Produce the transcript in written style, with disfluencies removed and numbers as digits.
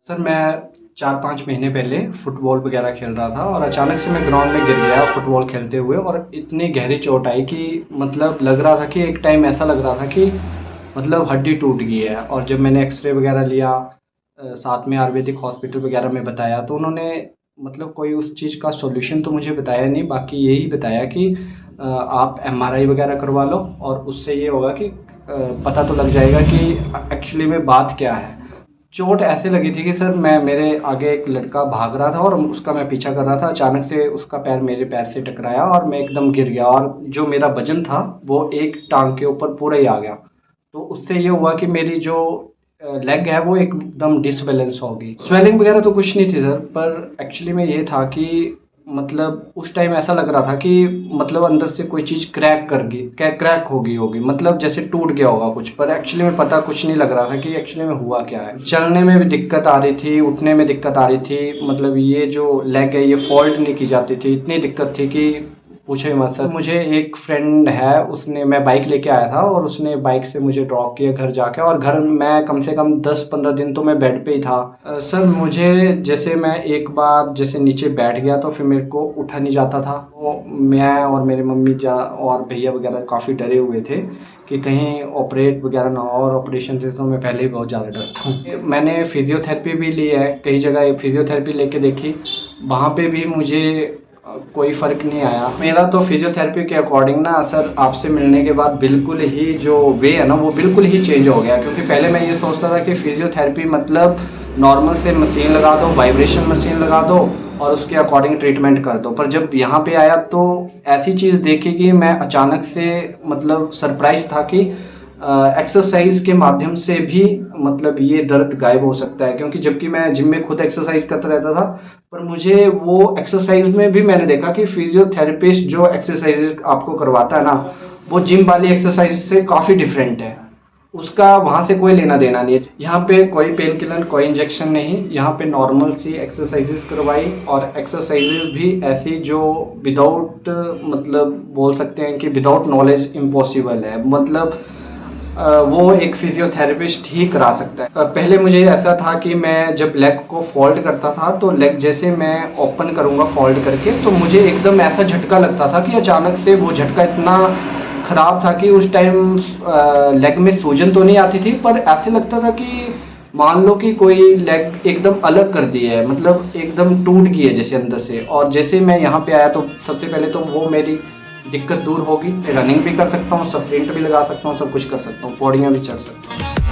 Sir मैं 4-5 महीने पहले फुटबॉल वगैरह खेल रहा था और अचानक से मैं ग्राउंड में गिर गया फुटबॉल खेलते हुए और इतनी गहरी चोट आई कि मतलब लग रहा था कि एक टाइम ऐसा लग रहा था कि मतलब हड्डी टूट गई है। और जब मैंने एक्सरे वगैरह लिया साथ में आयुर्वेदिक हॉस्पिटल वगैरह में बताया तो उन्होंने मतलब कोई उस चीज़ का सॉल्यूशन तो मुझे बताया नहीं, बाकी यही बताया कि आप एमआरआई वगैरह करवा लो और उससे ये होगा कि पता तो लग जाएगा कि एक्चुअली में बात क्या है। चोट ऐसे लगी थी कि सर मैं मेरे आगे एक लड़का भाग रहा था और उसका मैं पीछा कर रहा था, अचानक से उसका पैर मेरे पैर से टकराया और मैं एकदम गिर गया और जो मेरा वजन था वो एक टांग के ऊपर पूरा ही आ गया। तो उससे ये हुआ कि मेरी जो लेग है वो एकदम डिसबैलेंस हो गई। स्वेलिंग वगैरह तो कुछ नहीं थी सर, पर एक्चुअली में ये था कि मतलब उस टाइम ऐसा लग रहा था कि मतलब अंदर से कोई चीज़ क्रैक कर गई, क्रैक होगी मतलब जैसे टूट गया होगा कुछ, पर एक्चुअली में पता कुछ नहीं लग रहा था कि एक्चुअली में हुआ क्या है। चलने में भी दिक्कत आ रही थी, उठने में दिक्कत आ रही थी, मतलब ये जो लेग है ये फोल्ड नहीं की जाती थी, इतनी दिक्कत थी कि पूछो ही मत सर। मुझे एक फ्रेंड है, उसने मैं बाइक लेके आया था और उसने बाइक से मुझे ड्रॉप किया घर जाके, और घर मैं कम से कम 10-15 दिन तो मैं बेड पे ही था। सर मुझे जैसे मैं एक बार जैसे नीचे बैठ गया तो फिर मेरे को उठा नहीं जाता था। वो मैं और मेरी मम्मी जा और भैया वगैरह काफ़ी डरे हुए थे कि कहीं ऑपरेट वगैरह ना हो, और ऑपरेशन से तो मैं पहले ही बहुत ज़्यादा डरता हूँ। मैंने फिजियोथेरेपी भी ली है, कई जगह फिजियोथेरेपी लेके देखी, वहाँ पे भी मुझे कोई फ़र्क नहीं आया। मेरा तो फिजियोथेरेपी के अकॉर्डिंग ना सर आपसे मिलने के बाद बिल्कुल ही जो वे है ना वो बिल्कुल ही चेंज हो गया, क्योंकि पहले मैं ये सोचता था कि फिजियोथेरेपी मतलब नॉर्मल से मशीन लगा दो, वाइब्रेशन मशीन लगा दो और उसके अकॉर्डिंग ट्रीटमेंट कर दो, पर जब यहाँ पे आया तो ऐसी चीज़ देखी कि मैं अचानक से मतलब सरप्राइज था कि एक्सरसाइज के माध्यम से भी मतलब ये दर्द गायब हो सकता है। क्योंकि जबकि मैं जिम में खुद एक्सरसाइज करता रहता था, पर मुझे वो एक्सरसाइज में भी मैंने देखा कि फिजियोथेरेपिस्ट जो एक्सरसाइज आपको करवाता है ना वो जिम वाली एक्सरसाइज से काफ़ी डिफरेंट है, उसका वहाँ से कोई लेना देना नहीं है। यहाँ पे कोई पेन किलर कोई इंजेक्शन नहीं, यहाँ पे नॉर्मल सी एक्सरसाइजेस करवाई और एक्सरसाइजेस भी ऐसी जो विदाउट मतलब बोल सकते हैं कि विदाउट नॉलेज इम्पॉसिबल है, मतलब वो एक फिजियोथेरेपिस्ट ही करा सकता है। पहले मुझे ऐसा था कि मैं जब लेग को फोल्ड करता था तो लेग जैसे मैं ओपन करूँगा फोल्ड करके तो मुझे एकदम ऐसा झटका लगता था कि अचानक से वो झटका इतना ख़राब था कि उस टाइम लेग में सूजन तो नहीं आती थी, पर ऐसे लगता था कि मान लो कि कोई लेग एकदम अलग कर दी है, मतलब एकदम टूट गई है जैसे अंदर से। और जैसे मैं यहाँ पे आया तो सबसे पहले तो वो मेरी दिक्कत दूर होगी, रनिंग भी कर सकता हूँ, स्प्रिंट भी लगा सकता हूँ, सब कुछ कर सकता हूँ, पौड़ियाँ भी चढ़ सकता हूँ।